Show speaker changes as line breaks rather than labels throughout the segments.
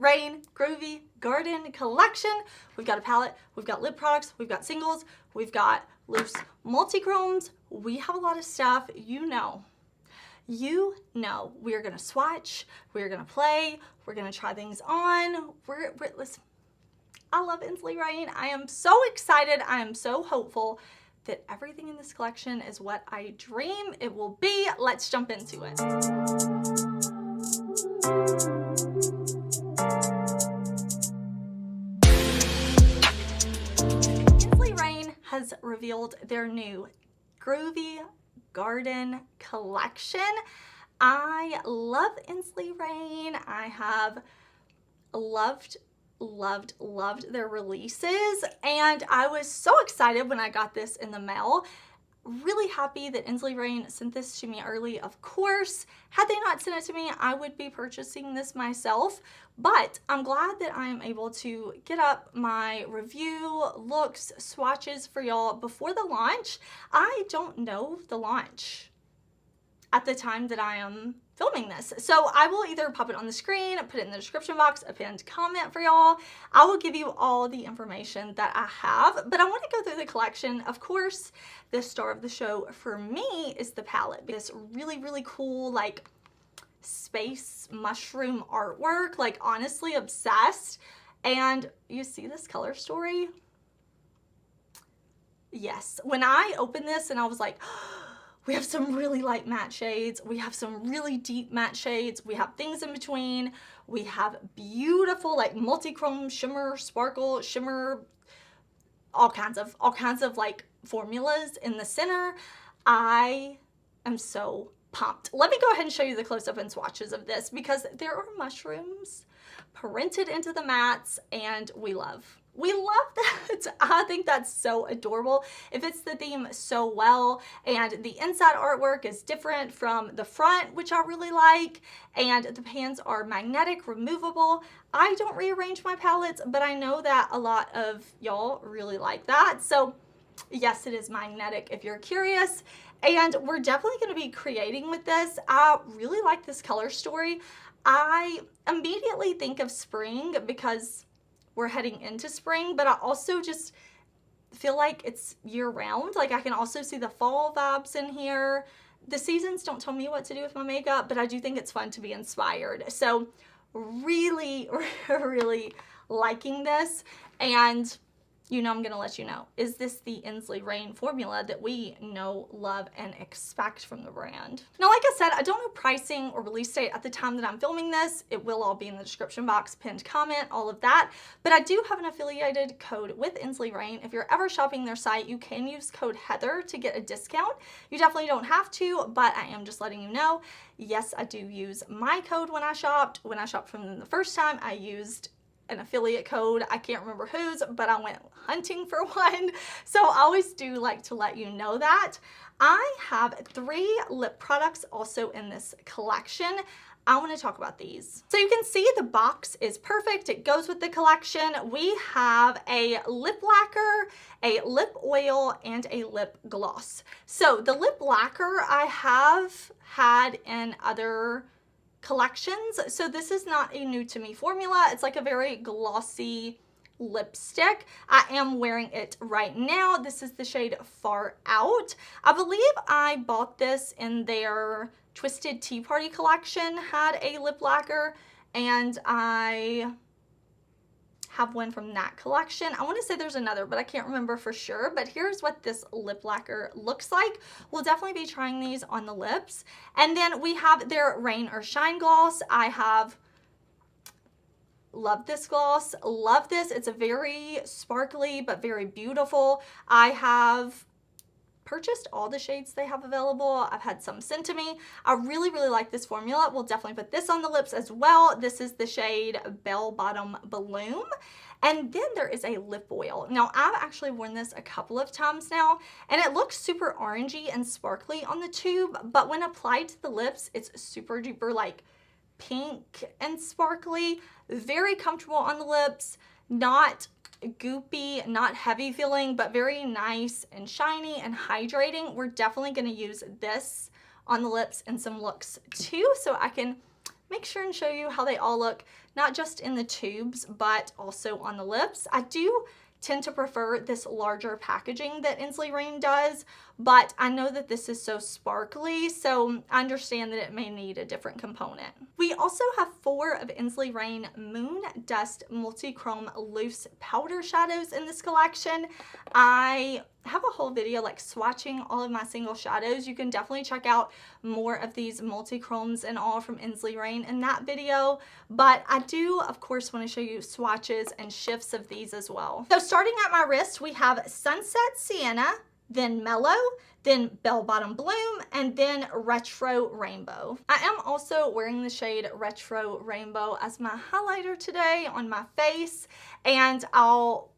Rain Groovy Garden collection. We've got a palette, we've got lip products, we've got singles, we've got loose multi-chromes. We have a lot of stuff, you know. We are gonna swatch, we're gonna play, we're gonna try things on. Listen, I love Ensley Rain. I am so excited, I am so hopeful that everything in this collection is what I dream it will be. Let's jump into it. Ensley Rain has revealed their new Groovy Garden collection. I love Ensley Rain. I have loved their releases, and I was so excited when I got this in the mail. Really happy that Ensley Rain sent this to me early. Of course, had they not sent it to me, I would be purchasing this myself, but I'm glad that I am able to get up my review, looks, swatches for y'all before the launch. I don't know the launch at the time that I am filming this, so I will either pop it on the screen, put it in the description box, a pinned comment for y'all. I will give you all the information that I have, but I want to go through the collection. Of course, the star of the show for me is the palette. This really cool, like, space mushroom artwork, like, honestly obsessed. And you see this color story? Yes, when I opened this and I was like, we have some really light matte shades. We have some really deep matte shades. We have things in between. We have beautiful, like, multi-chrome, shimmer, sparkle, shimmer, all kinds of like formulas in the center. I am so pumped. Let me go ahead and show you the close-up and swatches of this, because there are mushrooms printed into the mattes, and we love that. I think that's so adorable. It fits the theme so well, and the inside artwork is different from the front, which I really like, and the pans are magnetic, removable. I don't rearrange my palettes, but I know that a lot of y'all really like that. So yes, it is magnetic if you're curious, and we're definitely going to be creating with this. I really like this color story. I immediately think of spring because we're heading into spring, but I also just feel like it's year round. Like, I can also see the fall vibes in here. The seasons don't tell me what to do with my makeup, but I do think it's fun to be inspired. So really liking this. And you know, I'm gonna let you know, is this the Ensley Rain formula that we know, love, and expect from the brand? Now, like I said, I don't know pricing or release date at the time that I'm filming this. It will all be in the description box, pinned comment, all of that. But I do have an affiliated code with Ensley Rain. If you're ever shopping their site, you can use code Heather to get a discount. You definitely don't have to, but I am just letting you know. Yes, I do use my code when I shopped. When I shopped from them the first time, I used an affiliate code. I can't remember whose, but I went hunting for one. So I always do like to let you know that. I have 3 lip products also in this collection. I want to talk about these. So you can see the box is perfect. It goes with the collection. We have a lip lacquer, a lip oil, and a lip gloss. So the lip lacquer I have had in other collections, so this is not a new to me formula. It's like a very glossy lipstick. I am wearing it right now. This is the shade Far Out. I believe I bought this in their Twisted Tea Party collection, had a lip lacquer, and I have one from that collection. I want to say there's another, but I can't remember for sure. But here's what this lip lacquer looks like. We'll definitely be trying these on the lips. And then we have their Rain or Shine gloss. I have loved this gloss. Love this. It's a very sparkly but very beautiful. I have purchased all the shades they have available. I've had some sent to me. I really like this formula. We'll definitely put this on the lips as well. This is the shade Bell Bottom Bloom. And then there is a lip oil. Now, I've actually worn this a couple of times now, and it looks super orangey and sparkly on the tube, but when applied to the lips, it's super duper like pink and sparkly. Very comfortable on the lips, not goopy, not heavy feeling, but very nice and shiny and hydrating. We're definitely going to use this on the lips and some looks too, so I can make sure and show you how they all look, not just in the tubes, but also on the lips. I do tend to prefer this larger packaging that Ensley does, but I know that this is so sparkly, so I understand that it may need a different component. We also have 4 of Ensley Moon Dust Multi-Chrome Loose Powder Shadows in this collection. I have a whole video like swatching all of my single shadows. You can definitely check out more of these multi-chromes and all from Ensley in that video, but I do of course want to show you swatches and shifts of these as well. So starting at my wrist, we have Sunset Sienna, then Mellow, then Bell Bottom Bloom, and then Retro Rainbow. I am also wearing the shade Retro Rainbow as my highlighter today on my face, and I'll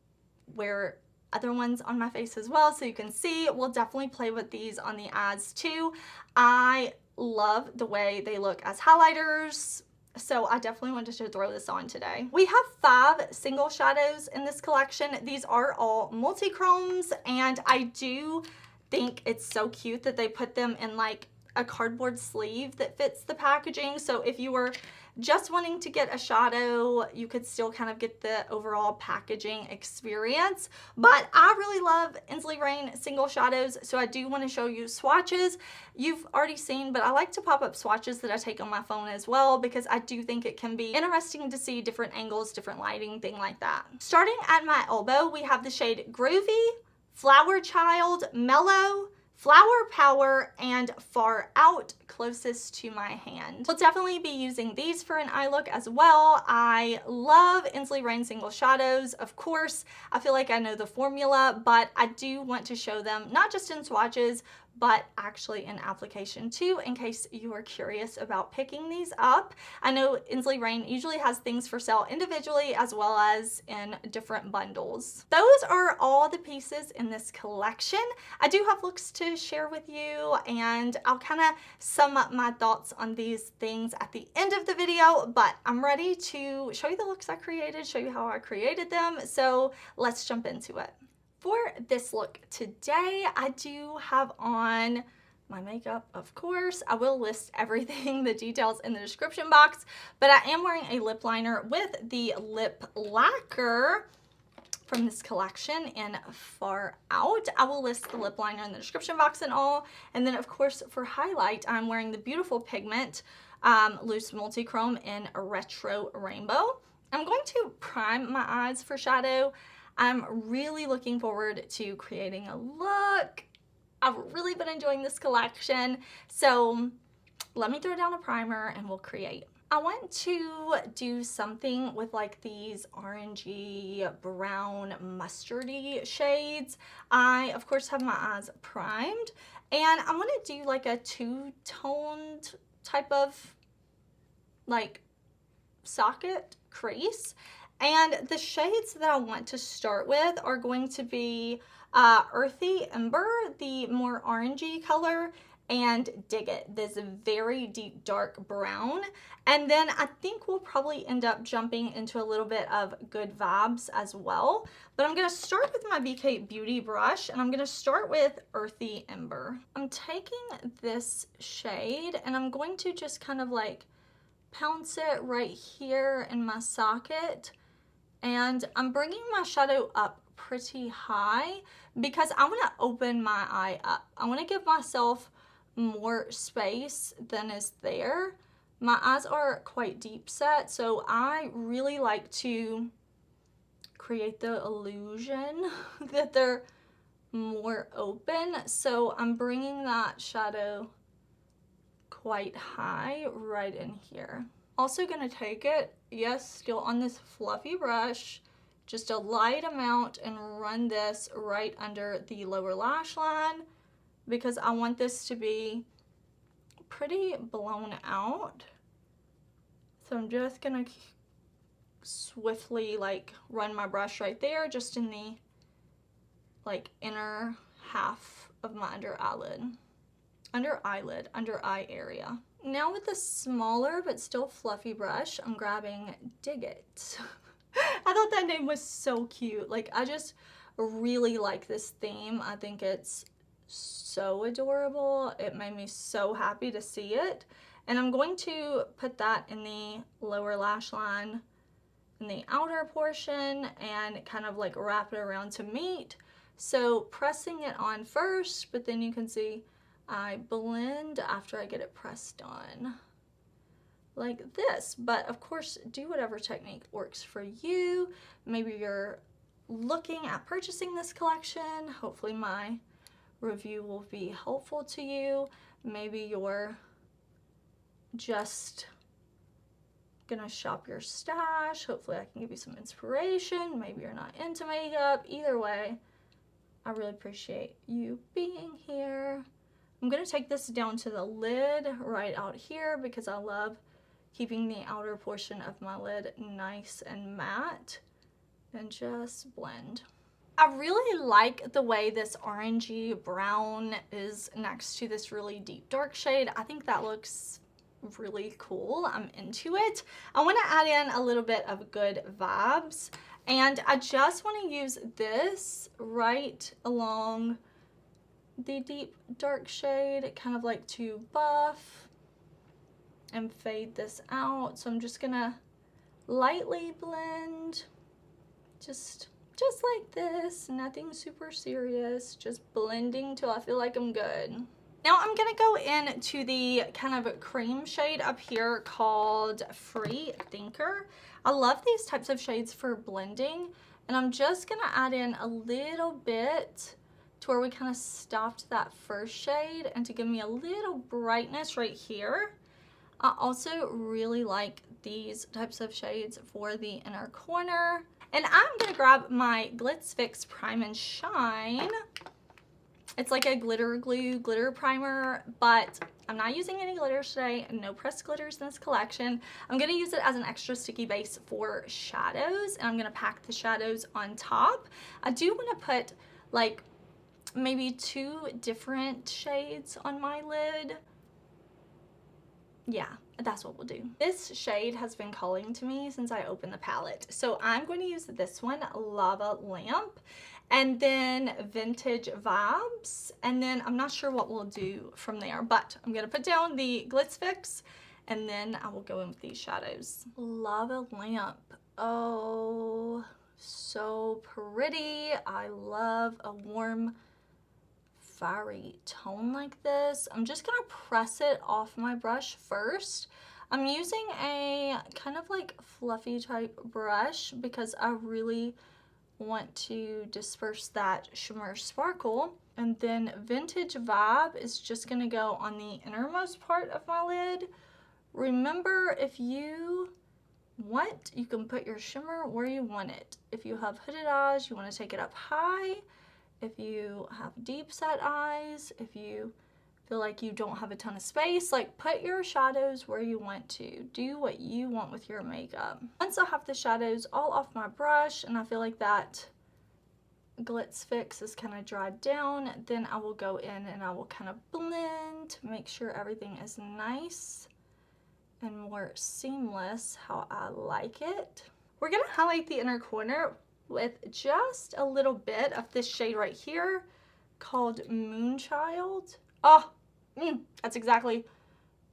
wear other ones on my face as well so you can see. We'll definitely play with these on the eyes too. I love the way they look as highlighters, so I definitely wanted to throw this on today. We have 5 single shadows in this collection. These are all multi-chromes, and I do think it's so cute that they put them in like a cardboard sleeve that fits the packaging. So if you were just wanting to get a shadow, you could still kind of get the overall packaging experience. But I really love Ensley single shadows, so I do want to show you swatches. You've already seen, but I like to pop up swatches that I take on my phone as well, because I do think it can be interesting to see different angles, different lighting, thing like that. Starting at my elbow, we have the shade Groovy, Flower Child, Mellow, Flower Power, and Far Out closest to my hand. We'll definitely be using these for an eye look as well. I love Ensley single shadows. Of course, I feel like I know the formula, but I do want to show them not just in swatches, but actually in application too, in case you are curious about picking these up. I know Ensley usually has things for sale individually as well as in different bundles. Those are all the pieces in this collection. I do have looks to share with you, and I'll kind of sum up my thoughts on these things at the end of the video, but I'm ready to show you the looks I created, show you how I created them, so let's jump into it. For this look today, I do have on my makeup, of course. I will list everything, the details in the description box, but I am wearing a lip liner with the lip lacquer from this collection in Far Out. I will list the lip liner in the description box and all. And then of course for highlight, I'm wearing the beautiful pigment loose multi-chrome in Retro Rainbow. I'm going to prime my eyes for shadow. I'm really looking forward to creating a look. I've really been enjoying this collection, so let me throw down a primer and we'll create. I want to do something with like these orangey, brown, mustardy shades. I, of course, have my eyes primed, and I want to do like a two-toned type of like socket crease. And the shades that I want to start with are going to be Earthy Ember, the more orangey color, and Dig It, this very deep dark brown. And then I think we'll probably end up jumping into a little bit of Good Vibes as well. But I'm going to start with my BK Beauty brush, and I'm going to start with Earthy Ember. I'm taking this shade and I'm going to just kind of like pounce it right here in my socket. And I'm bringing my shadow up pretty high because I want to open my eye up. I want to give myself more space than is there. My eyes are quite deep set, so I really like to create the illusion that they're more open. So I'm bringing that shadow quite high right in here. Also gonna take it, yes, still on this fluffy brush, just a light amount, and run this right under the lower lash line because I want this to be pretty blown out. So I'm just gonna swiftly like run my brush right there, just in the like inner half of my under eye area. Now with the smaller but still fluffy brush, I'm grabbing Dig It. I thought that name was so cute. Like, I just really like this theme. I think it's so adorable. It made me so happy to see it. And I'm going to put that in the lower lash line in the outer portion and kind of like wrap it around to meet. So pressing it on first, but then you can see I blend after I get it pressed on like this. But of course, do whatever technique works for you. Maybe you're looking at purchasing this collection. Hopefully my review will be helpful to you. Maybe you're just gonna shop your stash. Hopefully I can give you some inspiration. Maybe you're not into makeup. Either way, I really appreciate you being here. I'm gonna take this down to the lid right out here because I love keeping the outer portion of my lid nice and matte, and just blend. I really like the way this orangey brown is next to this really deep dark shade. I think that looks really cool. I'm into it. I want to add in a little bit of good vibes, and I just want to use this right along the deep dark shade, kind of like to buff and fade this out. So I'm just gonna lightly blend, just like this, nothing super serious, just blending till I feel like I'm good. Now I'm gonna go into the kind of cream shade up here called Free Thinker. I love these types of shades for blending, and I'm just gonna add in a little bit to where we kind of stopped that first shade and to give me a little brightness right here. I also really like these types of shades for the inner corner. And I'm gonna grab my Glitz Fix Prime and Shine. It's like a glitter glue glitter primer, but I'm not using any glitters today. No pressed glitters in this collection. I'm gonna use it as an extra sticky base for shadows, and I'm gonna pack the shadows on top. I do wanna put like maybe 2 different shades on my lid. Yeah, that's what we'll do. This shade has been calling to me since I opened the palette. So I'm going to use this one, Lava Lamp, and then Vintage Vibes. And then I'm not sure what we'll do from there, but I'm gonna put down the Glitz Fix and then I will go in with these shadows. Lava Lamp, oh, so pretty. I love a warm, fiery tone like this. I'm just gonna press it off my brush first. I'm using a kind of like fluffy type brush because I really want to disperse that shimmer sparkle. And then Vintage Vibe is just gonna go on the innermost part of my lid. Remember, if you want, you can put your shimmer where you want it. If you have hooded eyes, you want to take it up high. If you have deep set eyes, if you feel like you don't have a ton of space, like put your shadows where you want to. Do what you want with your makeup. Once I have the shadows all off my brush and I feel like that Glitz Fix is kind of dried down, then I will go in and I will kind of blend to make sure everything is nice and more seamless how I like it. We're gonna highlight the inner corner with just a little bit of this shade right here called Moonchild. Oh, that's exactly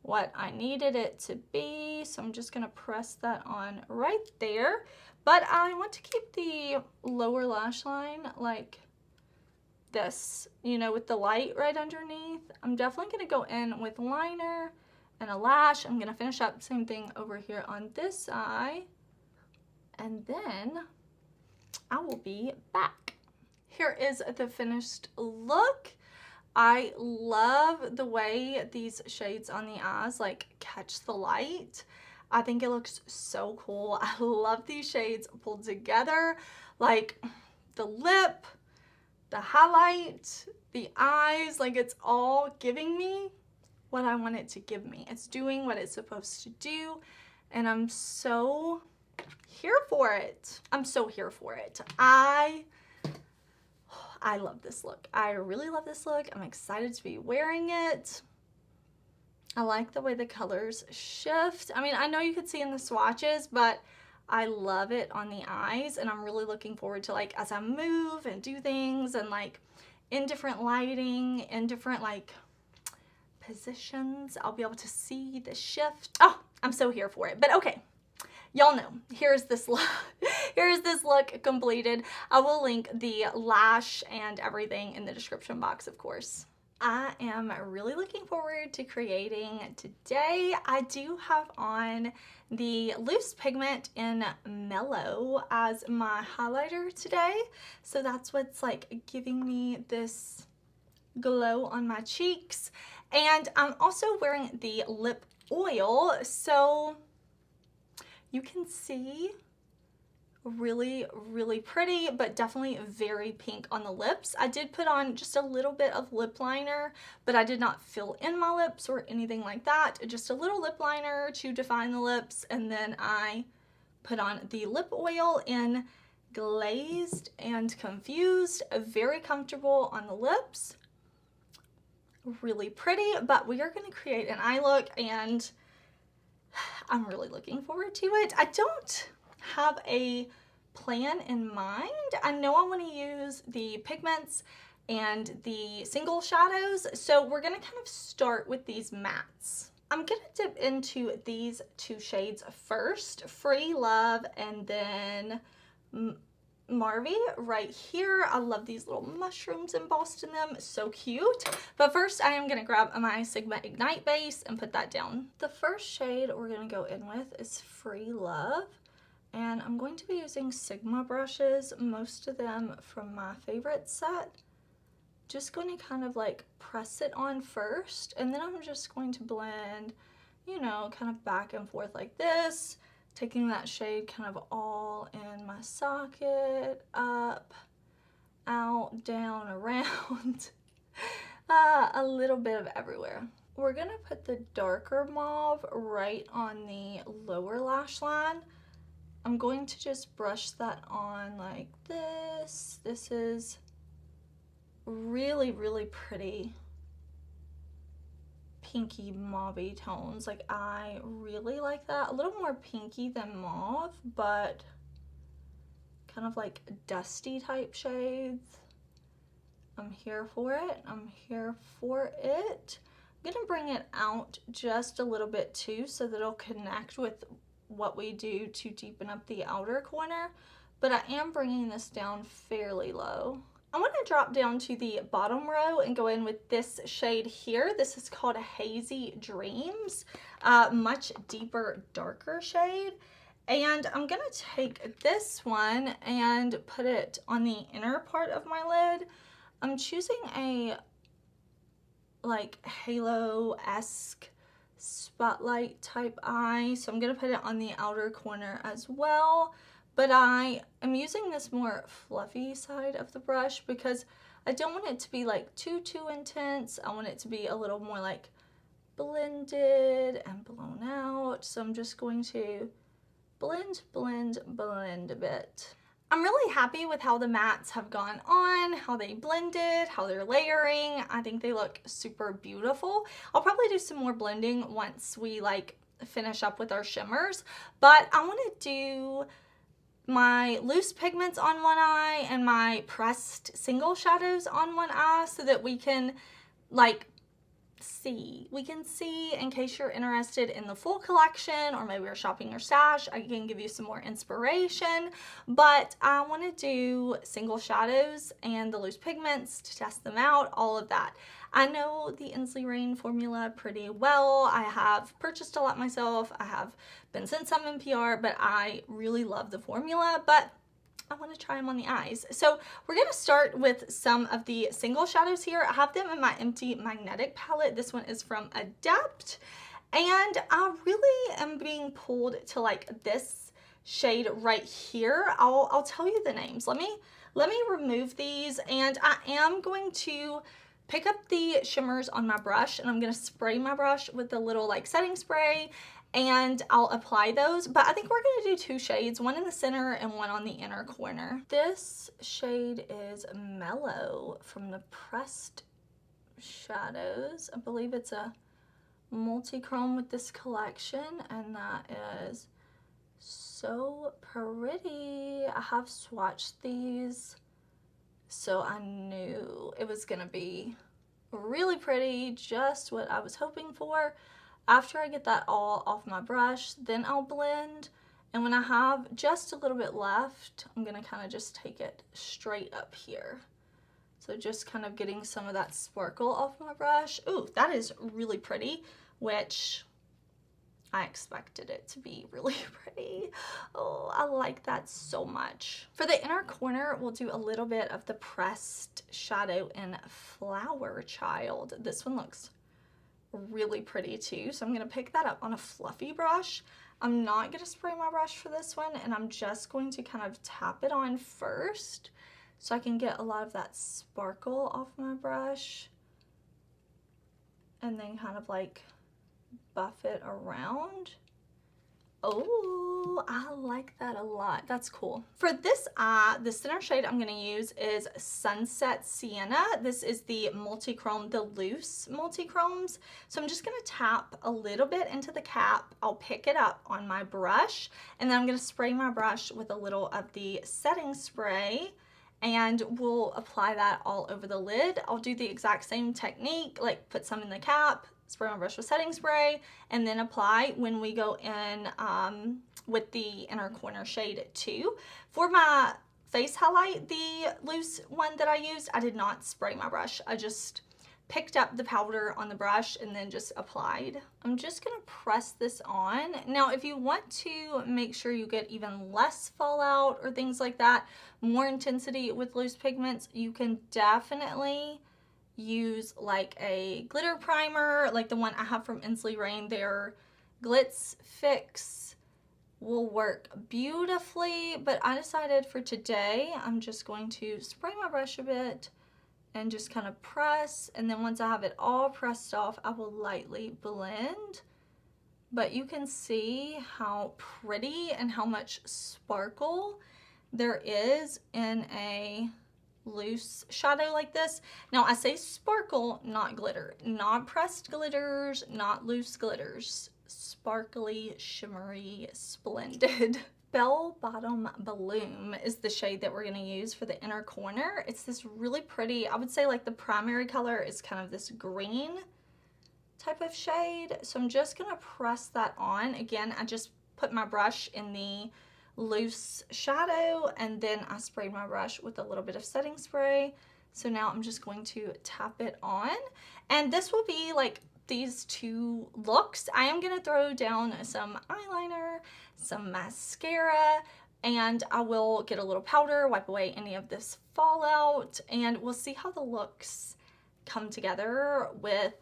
what I needed it to be. So I'm just gonna press that on right there. But I want to keep the lower lash line like this, you know, with the light right underneath. I'm definitely gonna go in with liner and a lash. I'm gonna finish up same thing over here on this eye. And then I will be back. Here is the finished look. I love the way these shades on the eyes like catch the light. I think it looks so cool. I love these shades pulled together, like the lip, the highlight, the eyes, like it's all giving me what I want it to give me. It's doing what it's supposed to do, and I'm so here for it. I'm so here for it. I love this look. I really love this look. I'm excited to be wearing it. I like the way the colors shift. I mean, I know you could see in the swatches, but I love it on the eyes, and I'm really looking forward to, like, as I move and do things and like in different lighting, in different like positions. I'll be able to see the shift. Oh, I'm so here for it. But okay, y'all know, here's this look. Here's this look completed. I will link the lash and everything in the description box, of course. I am really looking forward to creating today. I do have on the loose pigment in Mellow as my highlighter today. So that's what's like giving me this glow on my cheeks. And I'm also wearing the lip oil, so you can see really, really pretty, but definitely very pink on the lips. I did put on just a little bit of lip liner, but I did not fill in my lips or anything like that. Just a little lip liner to define the lips, and then I put on the lip oil in Glazed and Confused. Very comfortable on the lips. Really pretty, but we are going to create an eye look, and I'm really looking forward to it. I don't have a plan in mind. I know I want to use the pigments and the single shadows, so we're going to kind of start with these mattes. I'm going to dip into these two shades first, Free Love and then Marvy right here. I love these little mushrooms embossed in them, so cute. But first I am going to grab my Sigma Ignite base and put that down. The first shade we're going to go in with is Free Love, and I'm going to be using Sigma brushes, most of them from my favorite set. Just going to kind of like press it on first, and then I'm just going to blend, you know, kind of back and forth like this, taking that shade kind of all in my socket, up, out, down, around, a little bit of everywhere. We're gonna put the darker mauve right on the lower lash line. I'm going to just brush that on like this. This is really, really pretty pinky mauvey tones. Like, I really like that. A little more pinky than mauve, but kind of like dusty type shades. I'm here for it. I'm here for it. I'm gonna bring it out just a little bit too, so that it'll connect with what we do to deepen up the outer corner, but I am bringing this down fairly low. I want to drop down to the bottom row and go in with this shade here. This is called Hazy Dreams, much deeper, darker shade. And I'm gonna take this one and put it on the inner part of my lid. I'm choosing a like halo-esque spotlight type eye, so I'm gonna put it on the outer corner as well. But I am using this more fluffy side of the brush because I don't want it to be like too intense. I want it to be a little more like blended and blown out. So I'm just going to blend a bit. I'm really happy with how the mattes have gone on, how they blended, how they're layering. I think they look super beautiful. I'll probably do some more blending once we like finish up with our shimmers, but I want to do my loose pigments on one eye and my pressed single shadows on one eye so that we can like see. We can see in case you're interested in the full collection, or maybe you're shopping your stash. I can give you some more inspiration, but I want to do single shadows and the loose pigments to test them out, all of that. I know the Ensley Rain formula pretty well. I have purchased a lot myself. I have been sent some in PR, but I really love the formula, but I want to try them on the eyes. So we're going to start with some of the single shadows here. I have them in my empty magnetic palette. This one is from Adept, and I really am being pulled to like this shade right here. I'll tell you the names. Let me remove these, and I am going to pick up the shimmers on my brush, and I'm going to spray my brush with a little like setting spray, and I'll apply those. But I think we're going to do two shades, one in the center and one on the inner corner. This shade is Mellow from the Pressed Shadows. I believe it's a multi-chrome with this collection, and that is so pretty. I have swatched these, so I knew it was gonna be Really pretty, just what I was hoping for. After I get that all off my brush, then I'll blend. And when I have just a little bit left, I'm gonna kind of just take it straight up here. So just kind of getting some of that sparkle off my brush. Ooh, that is really pretty, which I expected it to be really pretty. Oh, I like that so much. For the inner corner, we'll do a little bit of the pressed shadow in Flower Child. This one looks really pretty too. So I'm gonna pick that up on a fluffy brush. I'm not gonna spray my brush for this one, and I'm just going to kind of tap it on first so I can get a lot of that sparkle off my brush, and then kind of like buff it around. Oh, I like that a lot. That's cool. For this eye, the center shade I'm going to use is Sunset Sienna. This is the multi-chrome, the loose multi-chromes. So I'm just going to tap a little bit into the cap. I'll pick it up on my brush, and then I'm going to spray my brush with a little of the setting spray, and we'll apply that all over the lid. I'll do the exact same technique, like put some in the cap, spray my brush with setting spray, and then apply when we go in with the inner corner shade too. For my face highlight, the loose one that I used, I did not spray my brush. I just picked up the powder on the brush and then just applied. I'm just gonna press this on. Now, if you want to make sure you get even less fallout or things like that, more intensity with loose pigments, you can definitely use like a glitter primer, like the one I have from Ensley Rain. Their Glitz Fix will work beautifully, but I decided for today I'm just going to spray my brush a bit and just kind of press, and then once I have it all pressed off, I will lightly blend. But you can see how pretty and how much sparkle there is in a loose shadow like this. Now, I say sparkle, not glitter. Not pressed glitters, not loose glitters. Sparkly, shimmery, splendid. Bell Bottom Bloom is the shade that we're going to use for the inner corner. It's this really pretty, I would say like the primary color is kind of this green type of shade. So I'm just going to press that on. Again, I just put my brush in the loose shadow, and then I sprayed my brush with a little bit of setting spray. So now I'm just going to tap it on, and this will be like these two looks. I am going to throw down some eyeliner, some mascara, and I will get a little powder, wipe away any of this fallout, and we'll see how the looks come together with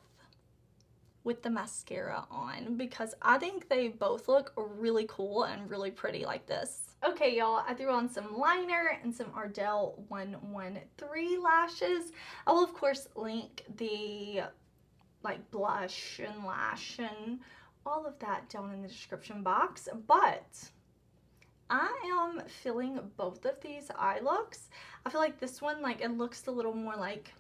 the mascara on, because I think they both look really cool and really pretty like this. Okay, y'all, I threw on some liner and some Ardell 113 lashes. I will, of course, link the like blush and lash and all of that down in the description box, but I am feeling both of these eye looks. I feel like this one, like, it looks a little more like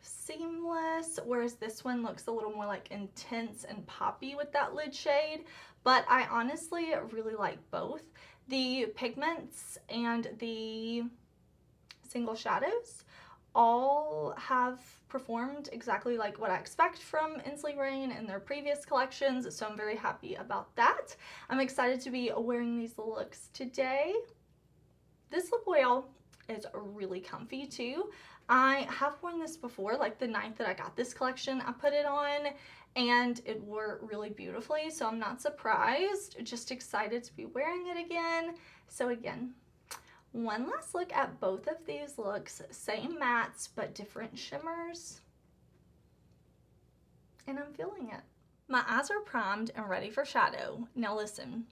seamless, whereas this one looks a little more like intense and poppy with that lid shade. But I honestly really like both. The pigments and the single shadows all have performed exactly like what I expect from Ensley Rain and their previous collections, so I'm very happy about that. I'm excited to be wearing these looks today. This lip oil is really comfy too. I have worn this before, like the night that I got this collection, I put it on and it wore really beautifully, so I'm not surprised, just excited to be wearing it again. So again, one last look at both of these looks, same mattes but different shimmers, and I'm feeling it. My eyes are primed and ready for shadow. Now listen,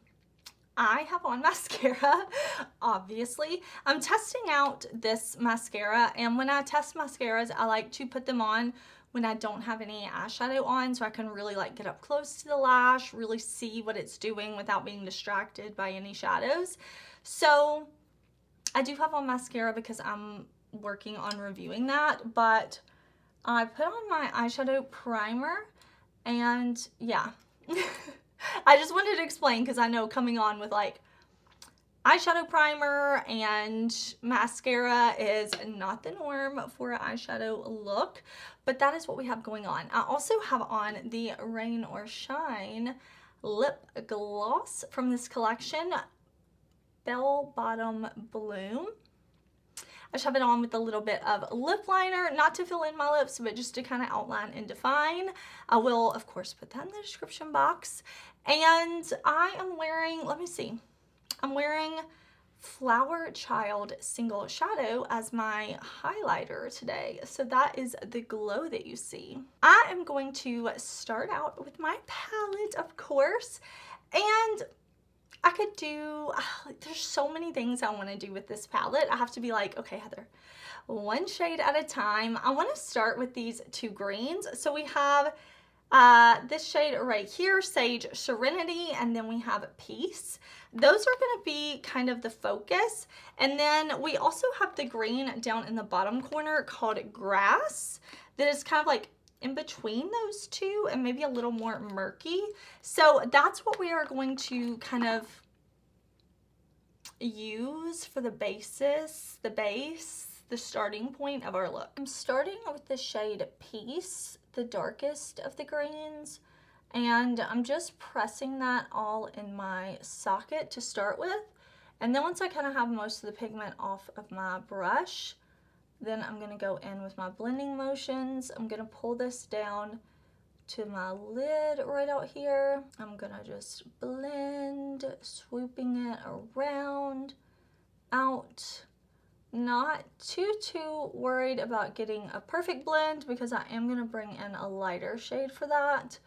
I have on mascara, obviously. I'm testing out this mascara, and when I test mascaras, I like to put them on when I don't have any eyeshadow on, so I can really like get up close to the lash, really see what it's doing without being distracted by any shadows. So I do have on mascara because I'm working on reviewing that, but I put on my eyeshadow primer, and yeah. I just wanted to explain because I know coming on with like eyeshadow primer and mascara is not the norm for an eyeshadow look, but that is what we have going on. I also have on the Rain or Shine lip gloss from this collection, Bell Bottom Bloom. I just have it on with a little bit of lip liner, not to fill in my lips, but just to kind of outline and define. I will, of course, put that in the description box. And I am wearing, let me see, I'm wearing Flower Child Single Shadow as my highlighter today. So that is the glow that you see. I am going to start out with my palette, of course, and I could do, there's so many things I want to do with this palette. I have to be like, okay, Heather, one shade at a time. I want to start with these two greens. So we have this shade right here, Sage Serenity, and then we have Peace. Those are going to be kind of the focus. And then we also have the green down in the bottom corner called Grass that is kind of like in between those two and maybe a little more murky. So that's what we are going to kind of use for the basis, the starting point of our look. I'm starting with the shade Peace, the darkest of the greens, and I'm just pressing that all in my socket to start with. And then once I kind of have most of the pigment off of my brush, then I'm going to go in with my blending motions. I'm going to pull this down to my lid right out here. I'm going to just blend, swooping it around, out. Not too worried about getting a perfect blend because I am going to bring in a lighter shade for that.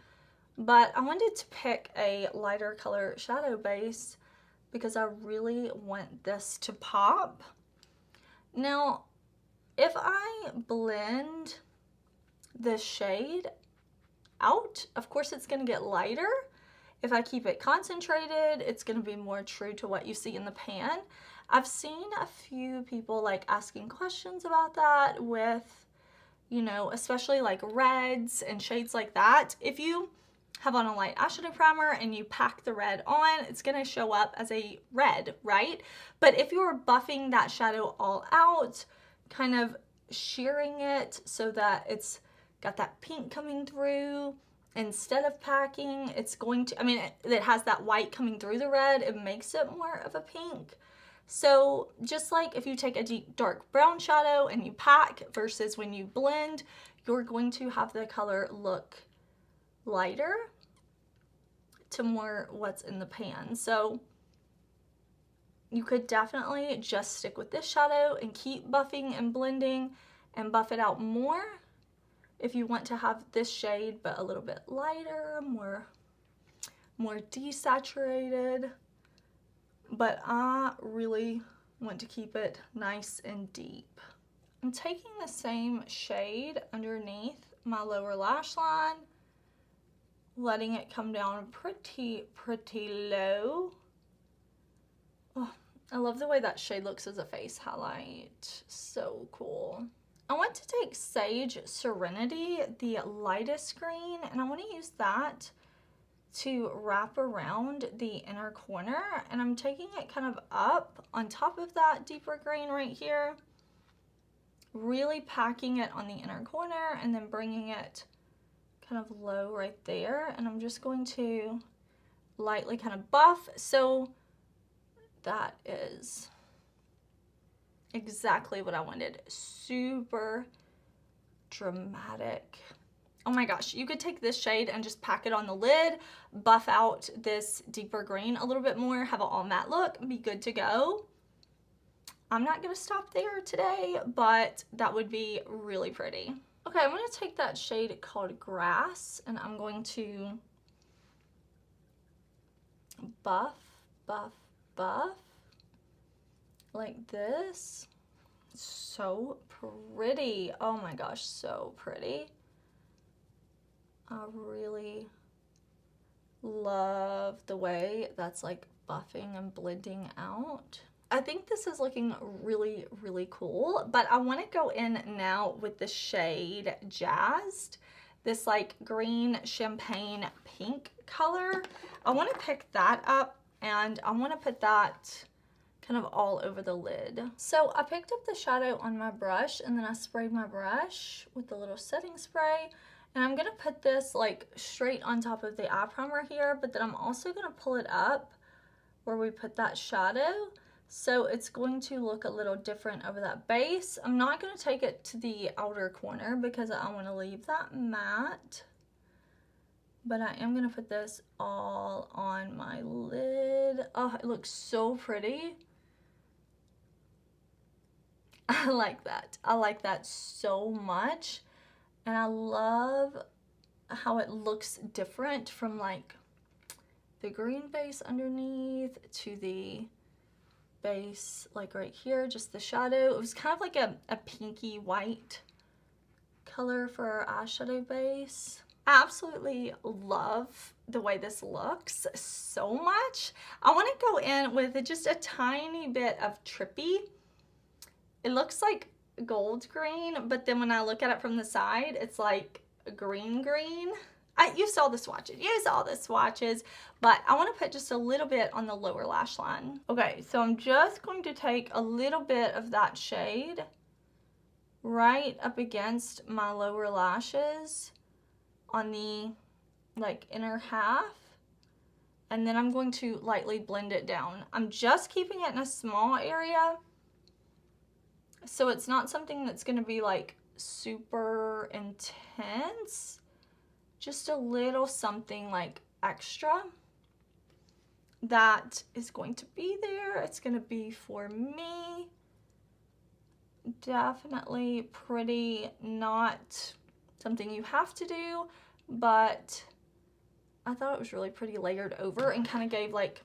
But I wanted to pick a lighter color shadow base because I really want this to pop. Now, if I blend the shade out, of course it's going to get lighter. If I keep it concentrated, it's going to be more true to what you see in the pan. I've seen a few people like asking questions about that with, you know, especially like reds and shades like that. If you have on a light eyeshadow primer and you pack the red on, it's going to show up as a red, right? But if you're buffing that shadow all out, kind of shearing it so that it's got that pink coming through, instead of packing, it's going to, I mean, it has that white coming through the red, it makes it more of a pink. So just like if you take a deep dark brown shadow and you pack versus when you blend, you're going to have the color look lighter to more what's in the pan. So you could definitely just stick with this shadow and keep buffing and blending and buff it out more if you want to have this shade but a little bit lighter, more desaturated. But I really want to keep it nice and deep. I'm taking the same shade underneath my lower lash line, letting it come down pretty low. Oh, I love the way that shade looks as a face highlight. So cool. I want to take Sage Serenity, the lightest green, and I want to use that to wrap around the inner corner, and I'm taking it kind of up on top of that deeper green right here, really packing it on the inner corner and then bringing it kind of low right there, and I'm just going to lightly kind of buff. So that is exactly what I wanted. Super dramatic. Oh my gosh, you could take this shade and just pack it on the lid, buff out this deeper green a little bit more, have an all matte look, and be good to go. I'm not gonna stop there today, but that would be really pretty. Okay, I'm gonna take that shade called Grass, and I'm going to buff like this. So pretty. Oh my gosh, so pretty. I really love the way that's like buffing and blending out. I think this is looking really cool, but I want to go in now with the shade Jazzed, this like green champagne pink color. I want to pick that up and I want to put that kind of all over the lid. So I picked up the shadow on my brush and then I sprayed my brush with the little setting spray. And I'm gonna put this like straight on top of the eye primer here, but then I'm also gonna pull it up where we put that shadow. So it's going to look a little different over that base. I'm not gonna take it to the outer corner because I wanna leave that matte. But I am gonna put this all on my lid. Oh, it looks so pretty. I like that. I like that so much. And I love how it looks different from like the green base underneath to the base like right here, just the shadow. It was kind of like a pinky white color for our eyeshadow base. I absolutely love the way this looks so much. I want to go in with just a tiny bit of Trippy. It looks like gold green, but then when I look at it from the side, it's like green. You saw the swatches, but I want to put just a little bit on the lower lash line. Okay, so I'm just going to take a little bit of that shade right up against my lower lashes on the like inner half, and then I'm going to lightly blend it down. I'm just keeping it in a small area, so it's not something that's going to be like super intense. Just a little something like extra that is going to be there. It's going to be for me. Definitely pretty, not something you have to do, but I thought it was really pretty layered over and kind of gave like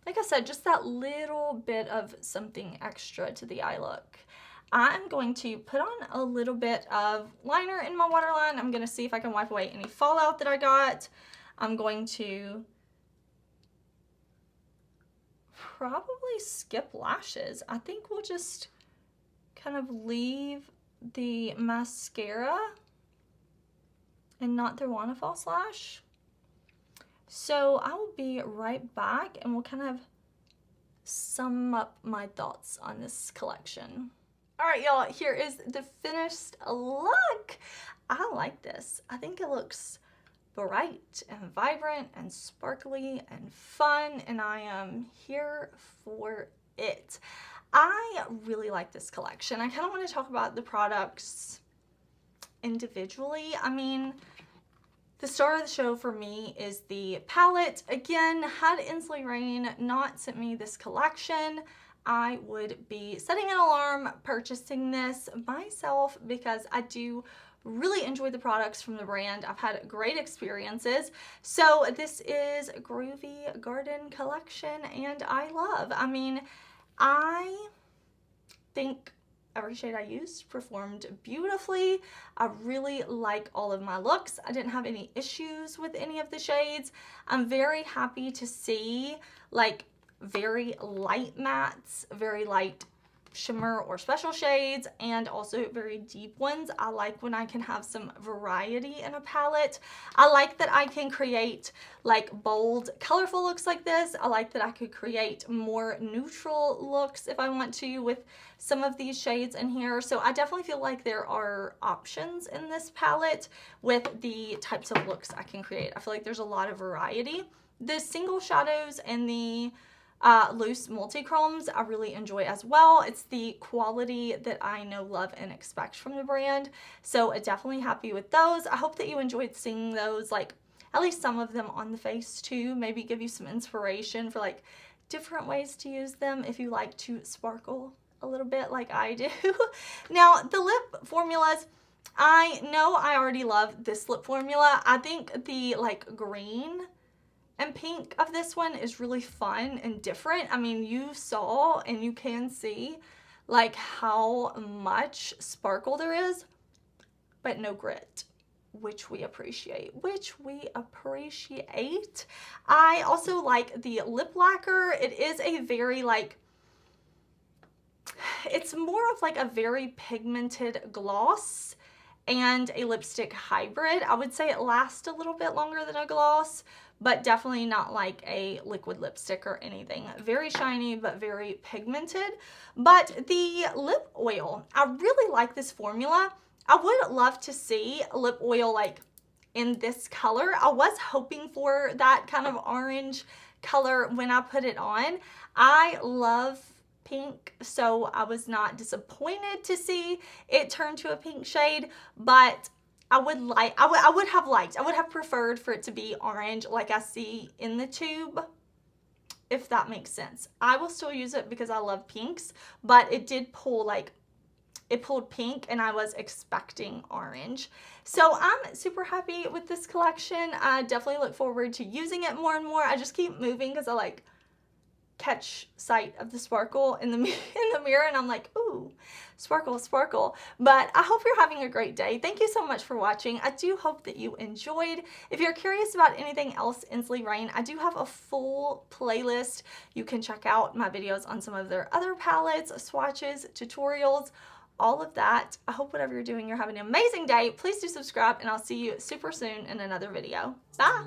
I said, just that little bit of something extra to the eye look. I'm going to put on a little bit of liner in my waterline. I'm going to see if I can wipe away any fallout that I got. I'm going to probably skip lashes. I think we'll just kind of leave the mascara and not throw on a false lash. So I will be right back and we'll kind of sum up my thoughts on this collection. All right, y'all, here is the finished look. I like this. I think it looks bright and vibrant and sparkly and fun, and I am here for it. I really like this collection. I kind of want to talk about the products individually. I mean, the star of the show for me is the palette. Again, had Ensley not sent me this collection, I would be setting an alarm purchasing this myself because I do really enjoy the products from the brand. I've had great experiences. So this is Groovy Garden Collection and I love. I mean, I think every shade I used performed beautifully. I really like all of my looks. I didn't have any issues with any of the shades. I'm very happy to see like very light mattes, very light shimmer or special shades, and also very deep ones. I like when I can have some variety in a palette. I like that I can create like bold, colorful looks like this. I like that I could create more neutral looks if I want to with some of these shades in here. So I definitely feel like there are options in this palette with the types of looks I can create. I feel like there's a lot of variety. The single shadows and the loose multi-chromes I really enjoy as well. It's the quality that I know, love, and expect from the brand. So definitely happy with those. I hope that you enjoyed seeing those, like at least some of them on the face too. Maybe give you some inspiration for like different ways to use them if you like to sparkle a little bit like I do. Now the lip formulas, I know I already love this lip formula. I think the like green and pink of this one is really fun and different. I mean, you saw and you can see like how much sparkle there is, but no grit, which we appreciate, I also like the lip lacquer. It is a very like, it's more of like a very pigmented gloss and a lipstick hybrid. I would say it lasts a little bit longer than a gloss, but definitely not like a liquid lipstick or anything. Very shiny, but very pigmented. But the lip oil, I really like this formula. I would love to see lip oil like in this color. I was hoping for that kind of orange color when I put it on. I love pink, so I was not disappointed to see it turn to a pink shade, but I would have preferred for it to be orange like I see in the tube, if that makes sense. I will still use it because I love pinks, but it did pull like, it pulled pink and I was expecting orange. So I'm super happy with this collection. I definitely look forward to using it more and more. I just keep moving because I like catch sight of the sparkle in the mirror and I'm like, ooh, sparkle, sparkle. But I hope you're having a great day. Thank you so much for watching. I do hope that you enjoyed. If you're curious about anything else Ensley Rain, I do have a full playlist. You can check out my videos on some of their other palettes, swatches, tutorials, all of that. I hope whatever you're doing, you're having an amazing day. Please do subscribe and I'll see you super soon in another video. Bye!